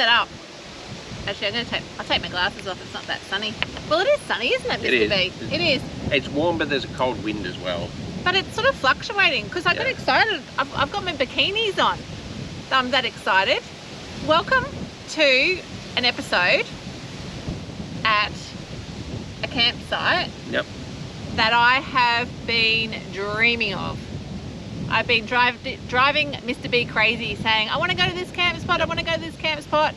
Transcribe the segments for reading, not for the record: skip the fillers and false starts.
set up. Actually, I'll take my glasses off. It's not that sunny. Well, it is sunny, isn't it, Mr. B? It is. It's warm, but there's a cold wind as well. But it's sort of fluctuating because I got excited. I've got my bikinis on. I'm that excited. Welcome to an episode at a campsite that I have been dreaming of. I've been driving Mr. B crazy saying, I want to go to this camp spot, I want to go to this camp spot.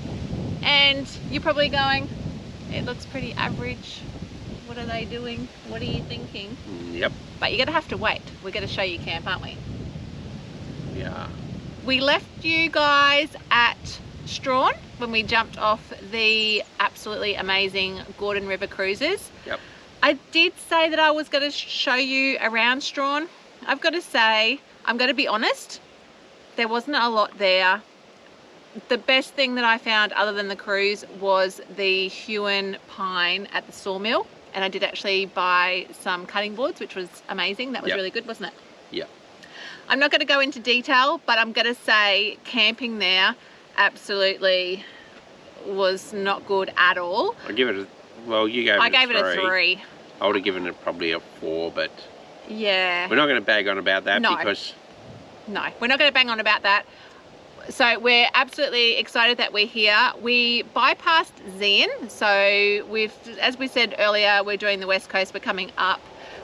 And you're probably going, it looks pretty average. What are they doing? What are you thinking? Yep. But you're going to have to wait. We're going to show you camp, aren't we? Yeah. We left you guys at Strawn when we jumped off the absolutely amazing Gordon River cruises. Yep. I did say that I was going to show you around Strawn. I've got to say, I'm going to be honest, there wasn't a lot there. The best thing that I found other than the cruise was the hewn pine at the sawmill, and I did actually buy some cutting boards, which was amazing. That was really good, wasn't it? Yeah. I'm not going to go into detail, but I'm going to say camping there absolutely was not good at all. I give it a, well, you gave it a 3. I gave it a 3. I would have given it probably a 4, but yeah, we're not going to bag on about that because... No, we're not going to bang on about that. So we're absolutely excited that we're here. We bypassed Zen. So as we said earlier, we're doing the West Coast, we're coming up.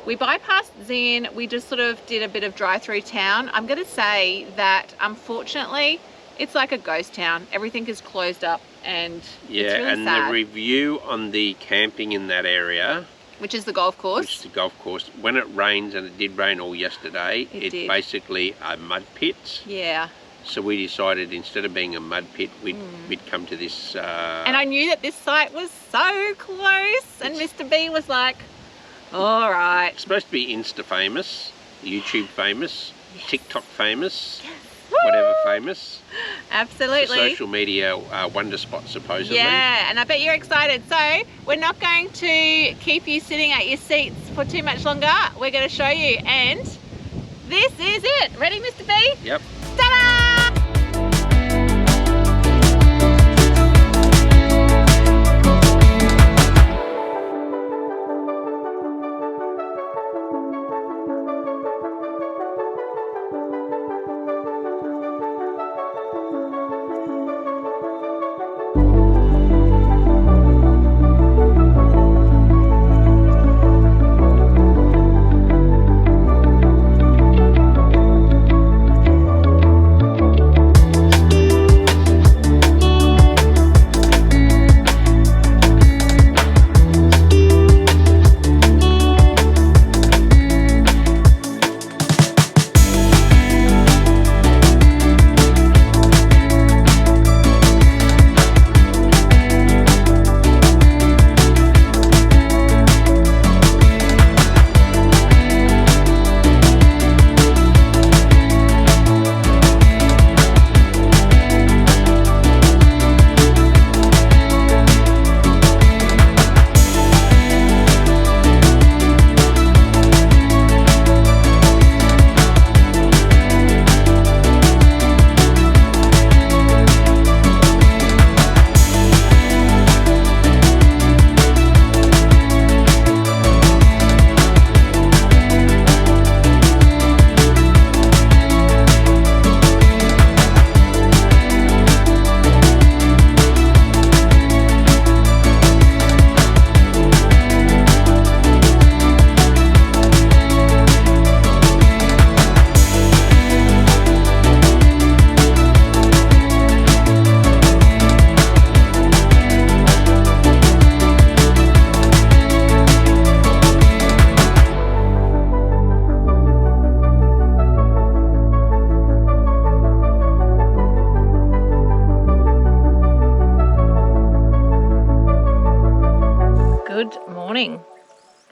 We bypassed Zen. We just sort of did a bit of drive through town. I'm going to say that unfortunately, it's like a ghost town. Everything is closed up and it's really sad. The review on the camping in that area, which is the golf course. Which is the golf course. When it rains, and it did rain all yesterday, it's basically a mud pit. Yeah. So we decided instead of being a mud pit, we'd come to this... and I knew that this site was so close, and Mr. B was like, all right. It's supposed to be Insta famous, YouTube famous, TikTok famous, whatever famous. Absolutely. The social media wonder spot, supposedly. Yeah, and I bet you're excited. So we're not going to keep you sitting at your seats for too much longer. We're going to show you, and this is it. Ready, Mr. B? Yep. Ta-da!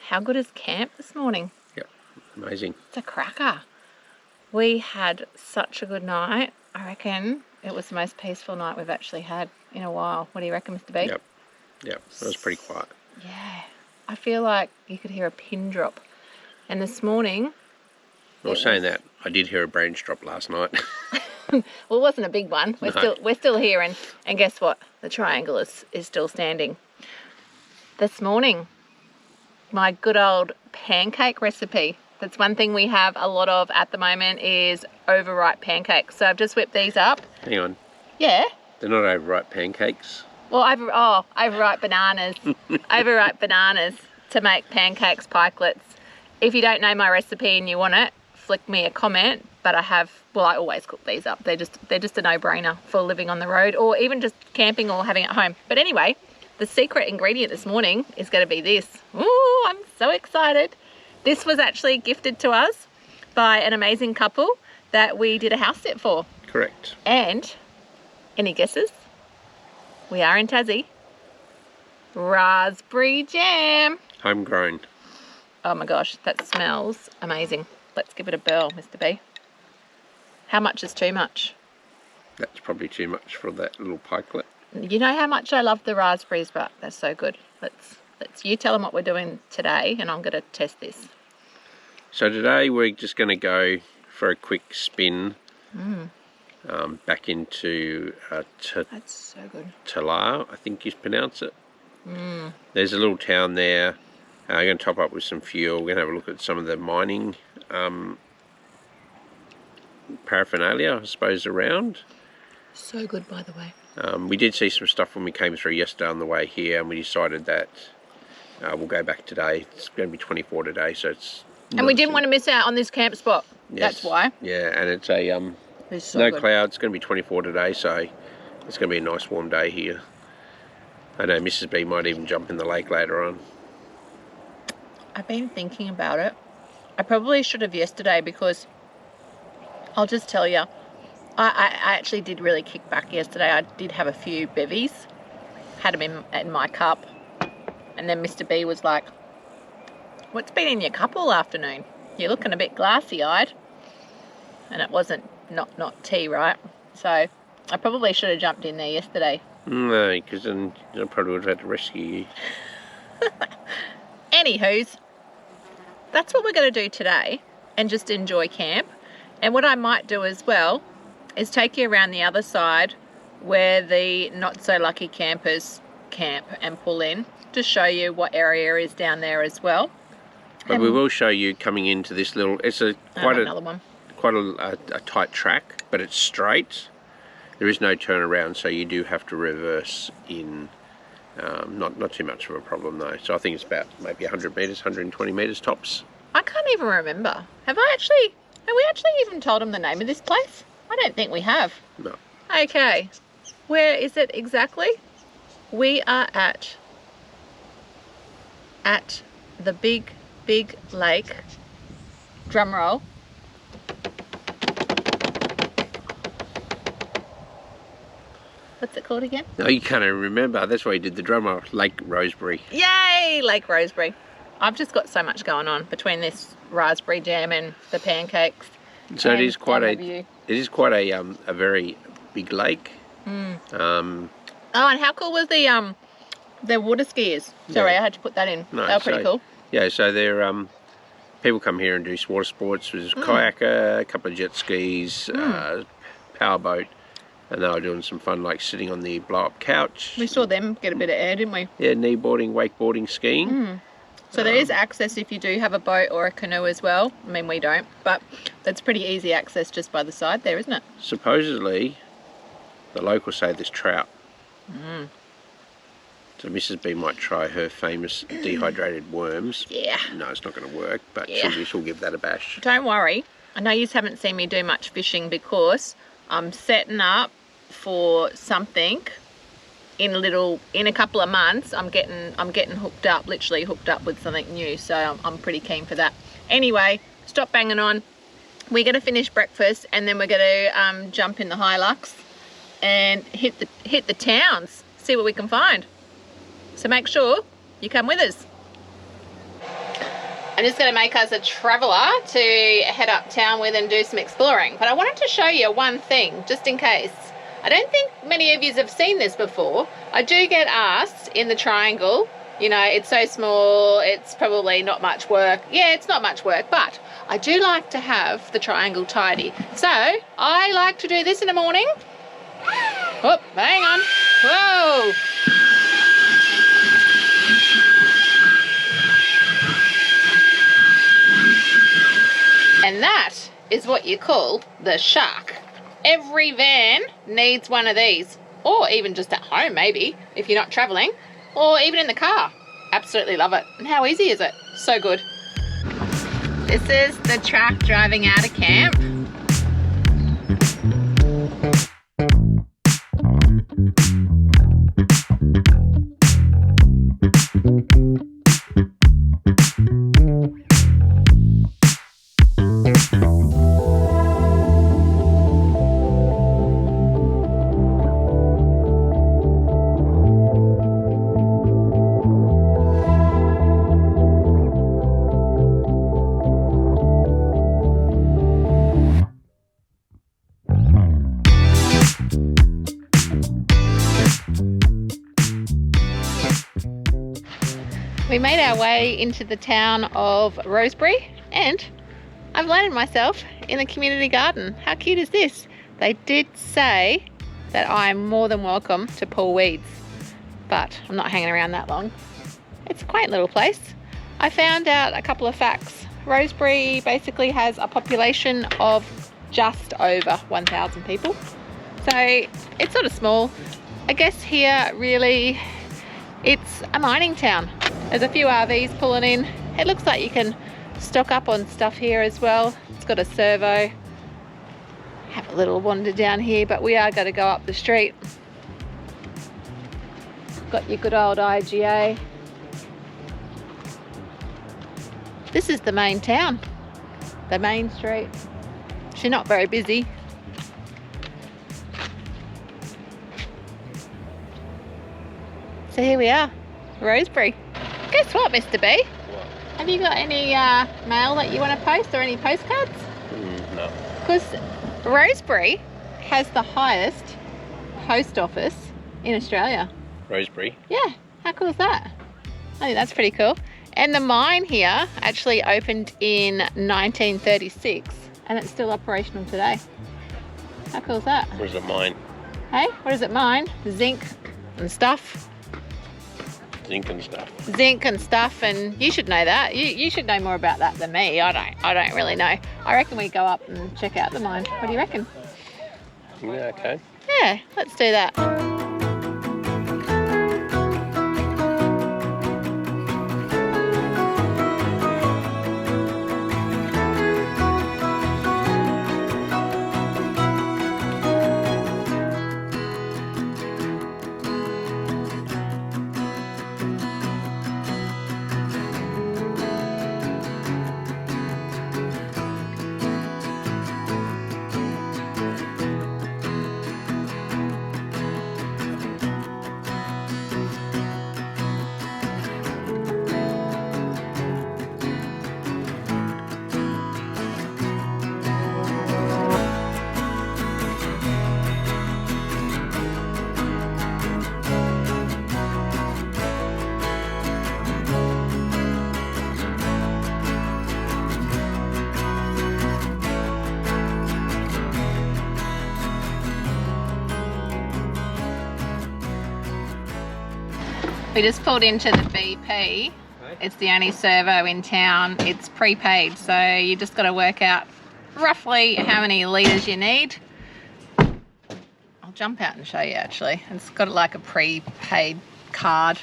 How good is camp this morning? Yep, amazing. It's a cracker. We had such a good night. I reckon it was the most peaceful night we've actually had in a while. What do you reckon, Mr. B? Yep, yep, it was pretty quiet. Yeah, I feel like you could hear a pin drop. And this morning... Well, saying that, I did hear a branch drop last night. Well, it wasn't a big one. No. We're still here, and guess what? The triangle is still standing. This morning, my good old pancake recipe. That's one thing we have a lot of at the moment is overripe pancakes. So I've just whipped these up. Hang on. Yeah. They're not overripe pancakes. Well, overripe bananas. Overripe bananas to make pancakes, pikelets. If you don't know my recipe and you want it, flick me a comment. But I always cook these up. They're just a no-brainer for living on the road or even just camping or having at home. But anyway, the secret ingredient this morning is going to be this. Ooh, I'm so excited. This was actually gifted to us by an amazing couple that we did a house sit for. Correct. And, any guesses? We are in Tassie. Raspberry jam. Homegrown. Oh my gosh, that smells amazing. Let's give it a burl, Mr. B. How much is too much? That's probably too much for that little pikelet. You know how much I love the raspberries, but they're so good. You tell them what we're doing today, and I'm going to test this. So today we're just going to go for a quick spin back into That's so good. Talar, I think you pronounce it. There's a little town there. We're going to top up with some fuel. We're going to have a look at some of the mining paraphernalia, I suppose, around. So good, by the way. We did see some stuff when we came through yesterday on the way here, and we decided that we'll go back today. It's going to be 24 today, so it's... And we didn't want to miss out on this camp spot. Yes. That's why. Yeah, and it's a It's so no good. clouds. It's going to be 24 today, so it's going to be a nice warm day here. I know Mrs. B might even jump in the lake later on. I've been thinking about it. I probably should have yesterday because I'll just tell you, I actually did really kick back yesterday. I did have a few bevies, had them in my cup, and then Mr. B was like, "What's been in your cup all afternoon? You're looking a bit glassy-eyed." And it wasn't not tea, right? So I probably should have jumped in there yesterday. No, because then I probably would have had to rescue you. Anywho's, that's what we're going to do today and just enjoy camp. And what I might do as well is take you around the other side where the not so lucky campers camp and pull in to show you what area is down there as well. But we will show you coming into this little, it's quite a tight track, but it's straight. There is no turnaround, so you do have to reverse in. Not too much of a problem though. So I think it's about maybe 100 metres, 120 metres tops. I can't even remember. Have we actually even told them the name of this place? I don't think we have. No. Okay. Where is it exactly? We are at the big lake. Drum roll. What's it called again? No, you can't even remember. That's why you did the drum roll. Lake Rosebery. Yay, Lake Rosebery. I've just got so much going on between this raspberry jam and the pancakes. So it is quite a very big lake. Oh, and how cool was the water skiers? Sorry, I had to put that in. No, they were pretty cool. Yeah, so they're people come here and do water sports. There's a kayaker, a couple of jet skis, powerboat, and they were doing some fun like sitting on the blow-up couch. We saw them get a bit of air, didn't we? Yeah, kneeboarding, wakeboarding, skiing. So there is access if you do have a boat or a canoe as well. I mean, we don't, but that's pretty easy access just by the side there, isn't it? Supposedly, the locals say there's trout. So Mrs. B might try her famous dehydrated worms. Yeah. No, it's not going to work, but Yeah. she'll give that a bash. Don't worry. I know you haven't seen me do much fishing because I'm setting up for something in a couple of months. I'm getting hooked up, literally hooked up with something new. So I'm pretty keen for that. Anyway, stop banging on. We're going to finish breakfast and then we're going to jump in the Hilux and hit the towns, see what we can find. So make sure you come with us. I'm just going to make us a traveller to head uptown with and do some exploring. But I wanted to show you one thing, just in case. I don't think many of you have seen this before. I do get asked in the triangle, You know, it's so small, it's probably not much work. Yeah, it's not much work, but I do like to have the triangle tidy. So I like to do this in the morning. Oh, hang on. Whoa. And that is what you call the shark. Every van needs one of these, or even just at home maybe, if you're not traveling, or even in the car. Absolutely love it. And how easy is it? So good. This is the truck driving out of camp. We made our way into the town of Rosebery, and I've landed myself in the community garden. How cute is this? They did say that I'm more than welcome to pull weeds, but I'm not hanging around that long. It's a quaint little place. I found out a couple of facts. Rosebery basically has a population of just over 1,000 people. So it's sort of small. I guess here really it's a mining town. There's a few RVs pulling in. It looks like you can stock up on stuff here as well. It's got a servo. Have a little wander down here, but we are going to go up the street. Got your good old IGA. This is the main town, the main street. She's not very busy. So here we are, Rosebery. Guess what, Mr. B? What? Have you got any mail that you want to post or any postcards? No. Because Rosebery has the highest post office in Australia. Rosebery? Yeah, how cool is that? I think that's pretty cool. And the mine here actually opened in 1936 and it's still operational today. How cool is that? Where's the mine? Hey, what does it mine? Zinc and stuff. Zinc and stuff. Zinc and stuff, and you should know that. You should know more about that than me. I don't really know. I reckon we go up and check out the mine. What do you reckon? Yeah, okay. Yeah, let's do that. We just pulled into the BP. It's the only servo in town. It's prepaid, so you just got to work out roughly how many litres you need. I'll jump out and show you actually. It's got like a prepaid card.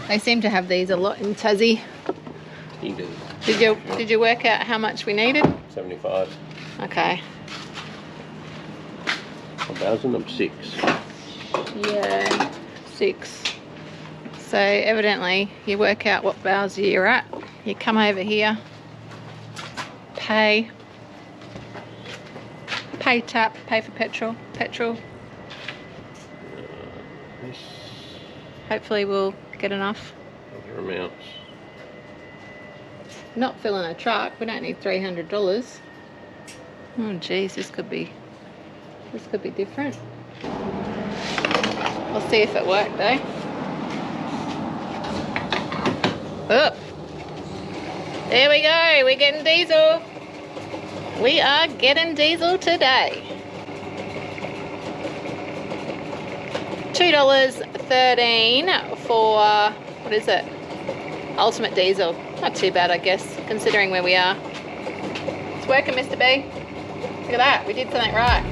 They seem to have these a lot in Tassie. You do. Did you work out how much we needed? 75. Okay. 1,000, I'm 6. Yeah, 6. So evidently you work out what Bowser you're at. You come over here, pay tap, pay for petrol. Hopefully we'll get enough. Other amounts. Not filling a truck, we don't need $300. Oh geez, this could be different. We'll see if it worked though. Up. There we go. We're getting diesel. We are getting diesel today. $2.13 for, what is it? Ultimate diesel. Not too bad, I guess, considering where we are. It's working, Mr. B. Look at that. We did something right.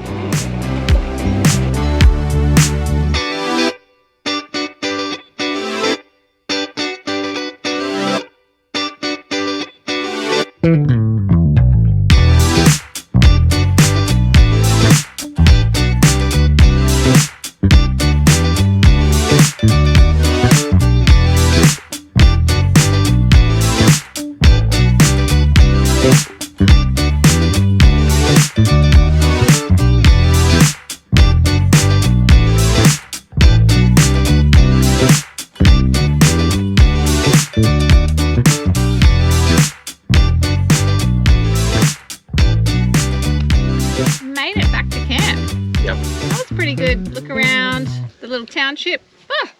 Township. Oh,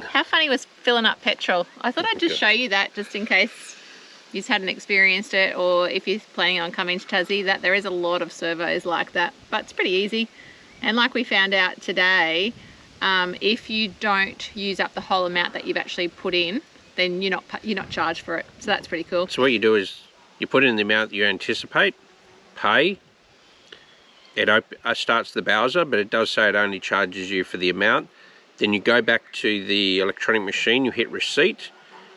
how funny was filling up petrol. I thought I'd just show you that just in case you just hadn't experienced it, or if you're planning on coming to Tassie, that there is a lot of servos like that, but it's pretty easy. And like we found out today, if you don't use up the whole amount that you've actually put in, then you're not charged for it. So that's pretty cool. So what you do is you put in the amount that you anticipate, pay. It starts the browser, but it does say it only charges you for the amount. Then you go back to the electronic machine, you hit receipt,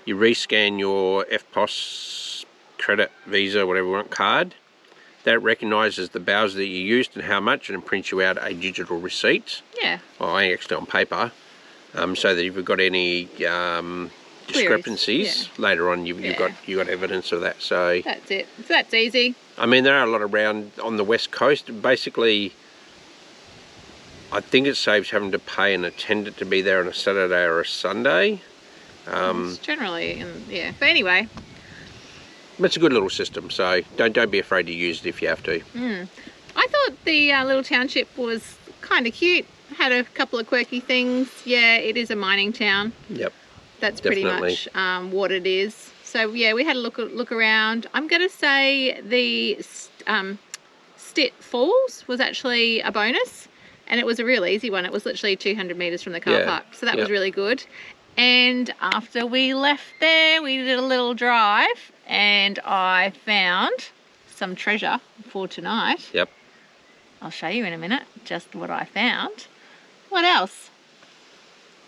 you rescan your FPOS credit, Visa, whatever you want, card. That recognises the browser that you used and how much, and prints you out a digital receipt. Yeah. Well, actually on paper, so that if you've got any discrepancies later on, you've got evidence of that. So that's it. So that's easy. I mean, there are a lot around on the west coast. Basically, I think it saves having to pay an attendant to be there on a Saturday or a Sunday. It's generally, yeah. But anyway, it's a good little system. So don't be afraid to use it if you have to. I thought the little township was kind of cute. Had a couple of quirky things. Yeah, it is a mining town. Yep. That's definitely pretty much what it is. So yeah, we had a look around. I'm going to say the Stitt Falls was actually a bonus. And it was a real easy one. It was literally 200 metres from the car park. So that was really good. And after we left there, we did a little drive and I found some treasure for tonight. Yep. I'll show you in a minute just what I found. What else?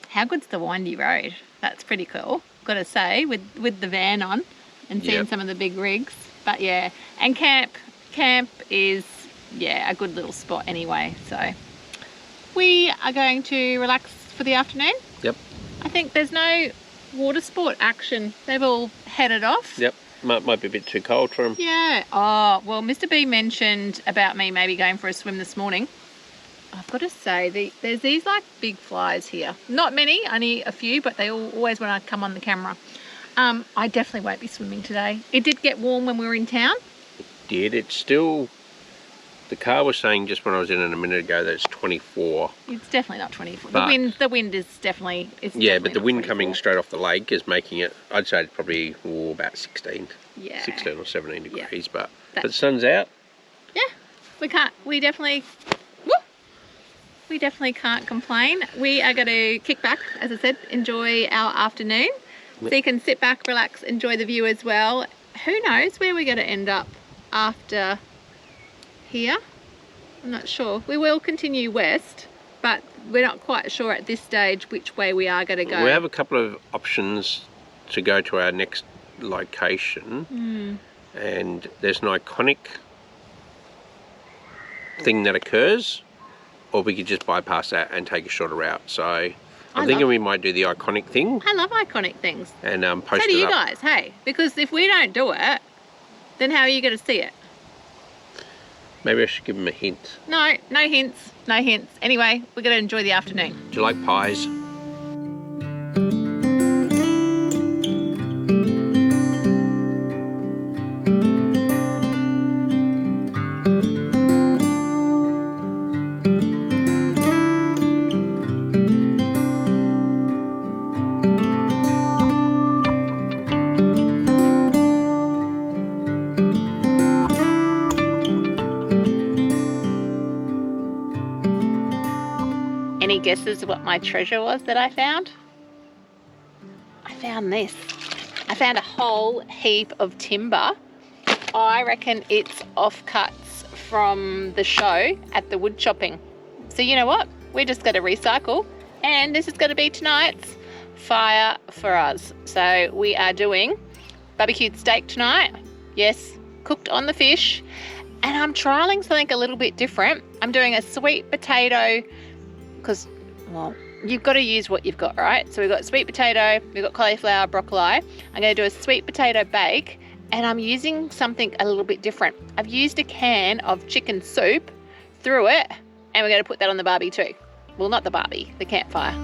How good's the windy road? That's pretty cool, got to say, with the van on and seeing some of the big rigs. But yeah, and camp is, a good little spot anyway, so. We are going to relax for the afternoon. Yep. I think there's no water sport action. They've all headed off. Yep. Might be a bit too cold for them. Yeah. Oh, well, Mr. B mentioned about me maybe going for a swim this morning. I've got to say, there's these like big flies here. Not many, only a few, but they always want to come on the camera. I definitely won't be swimming today. It did get warm when we were in town. It did. It's still... The car was saying just when I was in it a minute ago that it's 24. It's definitely not 24. The wind is definitely... but the wind coming straight off the lake is making it, I'd say it's probably about 16. Yeah. 16 or 17 degrees, but the sun's out. Yeah. We definitely can't complain. We are going to kick back, as I said, enjoy our afternoon. So you can sit back, relax, enjoy the view as well. Who knows where we're going to end up after... here. I'm not sure. We will continue west, but we're not quite sure at this stage which way we are going to go. We have a couple of options to go to our next location, and there's an iconic thing that occurs, or we could just bypass that and take a shorter route. So I'm thinking we might do the iconic thing. I love iconic things. And post it up. So do you guys, hey? Because if we don't do it, then how are you going to see it? Maybe I should give them a hint. No hints. No hints. Anyway, we're going to enjoy the afternoon. Do you like pies? guesses what my treasure was that I found? I found this. I found a whole heap of timber. I reckon it's offcuts from the show at the wood chopping. So you know what? We're just going to recycle, and this is going to be tonight's fire for us. So we are doing barbecued steak tonight. Yes, cooked on the fish. And I'm trialing something a little bit different. I'm doing a sweet potato, because, well, you've got to use what you've got, right? So we've got sweet potato, we've got cauliflower, broccoli. I'm going to do a sweet potato bake, and I'm using something a little bit different. I've used a can of chicken soup through it, and we're going to put that on the barbie too. Well, not the barbie, the campfire.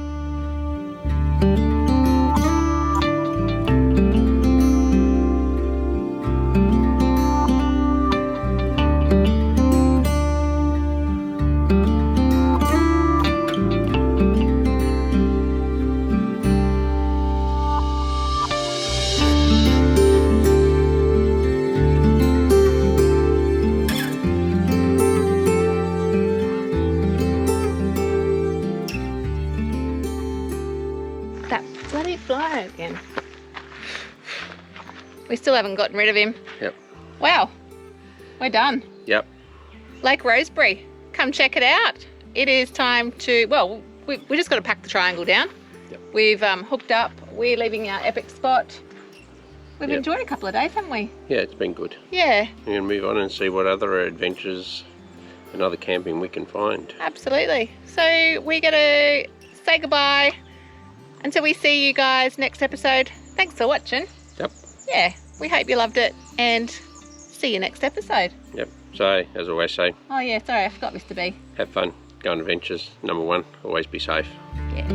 Fly again. We still haven't gotten rid of him. Yep. Wow, we're done. Yep. Lake Rosebery, come check it out. It is time to, well, we just got to pack the triangle down. Yep. We've hooked up. We're leaving our epic spot. We've enjoyed a couple of days, haven't we? Yeah, it's been good. Yeah. We're going to move on and see what other adventures and other camping we can find. Absolutely. So we're going to say goodbye until we see you guys next episode. Thanks for watching. Yep. Yeah, we hope you loved it, and see you next episode. Yep. So, as I always say, oh yeah, sorry, I forgot Mr. B. Have fun, go on adventures. Number one, always be safe. Yeah.